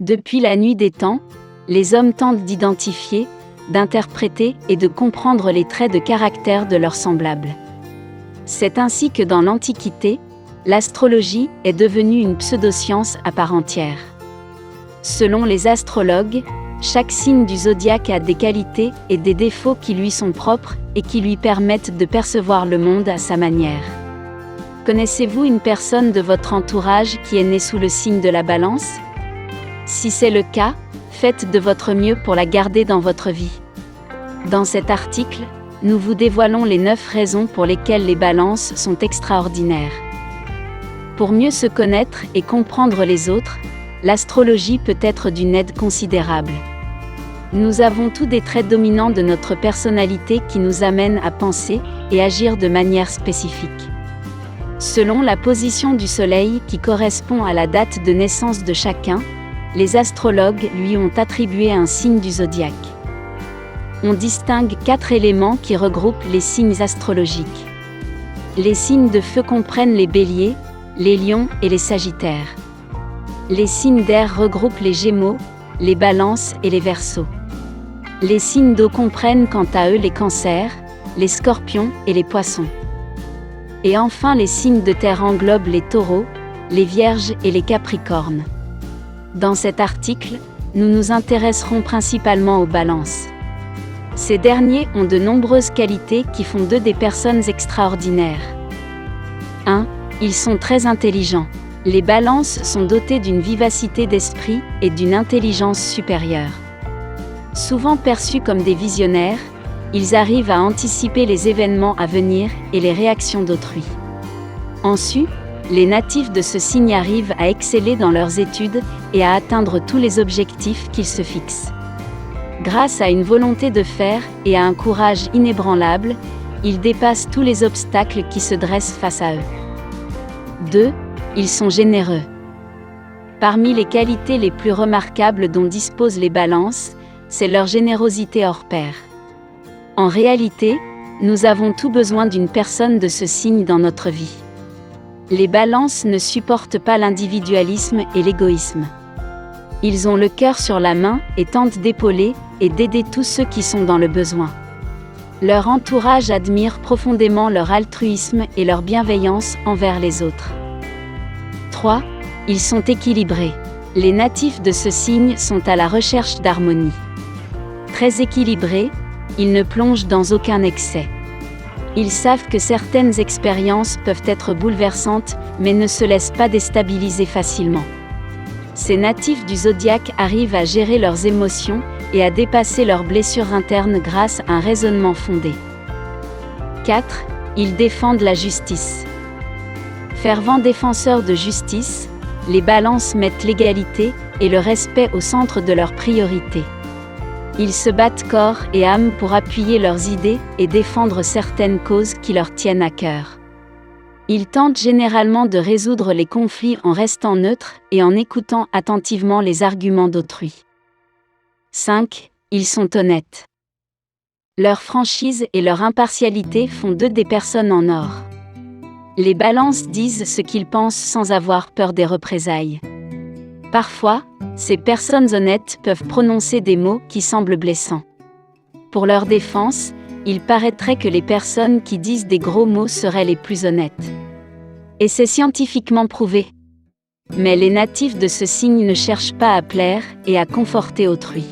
Depuis la nuit des temps, les hommes tentent d'identifier, d'interpréter et de comprendre les traits de caractère de leurs semblables. C'est ainsi que dans l'Antiquité, l'astrologie est devenue une pseudoscience à part entière. Selon les astrologues, chaque signe du zodiaque a des qualités et des défauts qui lui sont propres et qui lui permettent de percevoir le monde à sa manière. Connaissez-vous une personne de votre entourage qui est née sous le signe de la Balance ? Si c'est le cas, faites de votre mieux pour la garder dans votre vie. Dans cet article, nous vous dévoilons les 9 raisons pour lesquelles les balances sont extraordinaires. Pour mieux se connaître et comprendre les autres, l'astrologie peut être d'une aide considérable. Nous avons tous des traits dominants de notre personnalité qui nous amènent à penser et agir de manière spécifique. Selon la position du Soleil qui correspond à la date de naissance de chacun, les astrologues lui ont attribué un signe du zodiaque. On distingue 4 éléments qui regroupent les signes astrologiques. Les signes de feu comprennent les béliers, les lions et les sagittaires. Les signes d'air regroupent les gémeaux, les balances et les verseaux. Les signes d'eau comprennent quant à eux les cancers, les scorpions et les poissons. Et enfin les signes de terre englobent les taureaux, les vierges et les capricornes. Dans cet article, nous nous intéresserons principalement aux balances. Ces derniers ont de nombreuses qualités qui font d'eux des personnes extraordinaires. 1. Ils sont très intelligents. Les balances sont dotés d'une vivacité d'esprit et d'une intelligence supérieure. Souvent perçus comme des visionnaires, ils arrivent à anticiper les événements à venir et les réactions d'autrui. Ensuite, les natifs de ce signe arrivent à exceller dans leurs études et à atteindre tous les objectifs qu'ils se fixent. Grâce à une volonté de faire et à un courage inébranlable, ils dépassent tous les obstacles qui se dressent face à eux. 2. Ils sont généreux. Parmi les qualités les plus remarquables dont disposent les balances, c'est leur générosité hors pair. En réalité, nous avons tout besoin d'une personne de ce signe dans notre vie. Les balances ne supportent pas l'individualisme et l'égoïsme. Ils ont le cœur sur la main et tentent d'épauler et d'aider tous ceux qui sont dans le besoin. Leur entourage admire profondément leur altruisme et leur bienveillance envers les autres. 3. Ils sont équilibrés. Les natifs de ce signe sont à la recherche d'harmonie. Très équilibrés, ils ne plongent dans aucun excès. Ils savent que certaines expériences peuvent être bouleversantes, mais ne se laissent pas déstabiliser facilement. Ces natifs du zodiaque arrivent à gérer leurs émotions et à dépasser leurs blessures internes grâce à un raisonnement fondé. 4. Ils défendent la justice. Fervents défenseurs de justice, les balances mettent l'égalité et le respect au centre de leurs priorités. Ils se battent corps et âme pour appuyer leurs idées et défendre certaines causes qui leur tiennent à cœur. Ils tentent généralement de résoudre les conflits en restant neutres et en écoutant attentivement les arguments d'autrui. 5. Ils sont honnêtes. Leur franchise et leur impartialité font d'eux des personnes en or. Les balances disent ce qu'ils pensent sans avoir peur des représailles. Parfois, ces personnes honnêtes peuvent prononcer des mots qui semblent blessants. Pour leur défense, il paraîtrait que les personnes qui disent des gros mots seraient les plus honnêtes. Et c'est scientifiquement prouvé. Mais les natifs de ce signe ne cherchent pas à plaire et à conforter autrui.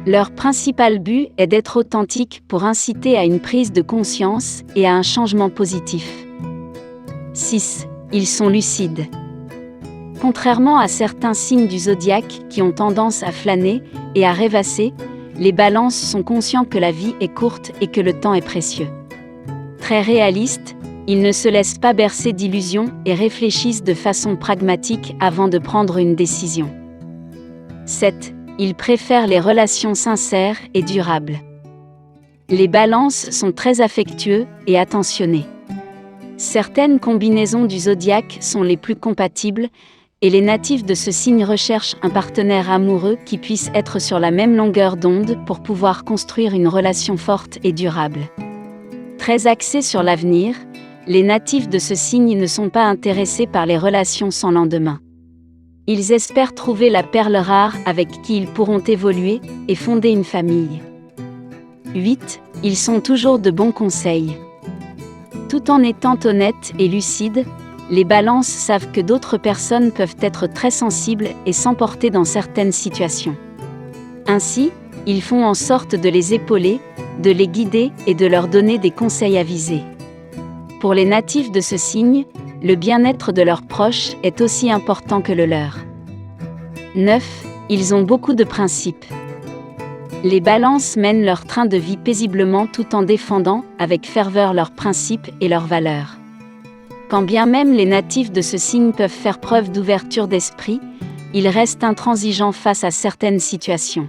Leur principal but est d'être authentiques pour inciter à une prise de conscience et à un changement positif. 6. Ils sont lucides. Contrairement à certains signes du zodiaque qui ont tendance à flâner et à rêvasser, les balances sont conscients que la vie est courte et que le temps est précieux. Très réalistes, ils ne se laissent pas bercer d'illusions et réfléchissent de façon pragmatique avant de prendre une décision. 7. Ils préfèrent les relations sincères et durables. Les balances sont très affectueux et attentionnés. Certaines combinaisons du zodiaque sont les plus compatibles, et les natifs de ce signe recherchent un partenaire amoureux qui puisse être sur la même longueur d'onde pour pouvoir construire une relation forte et durable. Très axés sur l'avenir, les natifs de ce signe ne sont pas intéressés par les relations sans lendemain. Ils espèrent trouver la perle rare avec qui ils pourront évoluer et fonder une famille. 8. Ils sont toujours de bons conseils. Tout en étant honnêtes et lucides, les balances savent que d'autres personnes peuvent être très sensibles et s'emporter dans certaines situations. Ainsi, ils font en sorte de les épauler, de les guider et de leur donner des conseils avisés. Pour les natifs de ce signe, le bien-être de leurs proches est aussi important que le leur. 9. Ils ont beaucoup de principes. Les balances mènent leur train de vie paisiblement tout en défendant avec ferveur leurs principes et leurs valeurs. Quand bien même les natifs de ce signe peuvent faire preuve d'ouverture d'esprit, ils restent intransigeants face à certaines situations.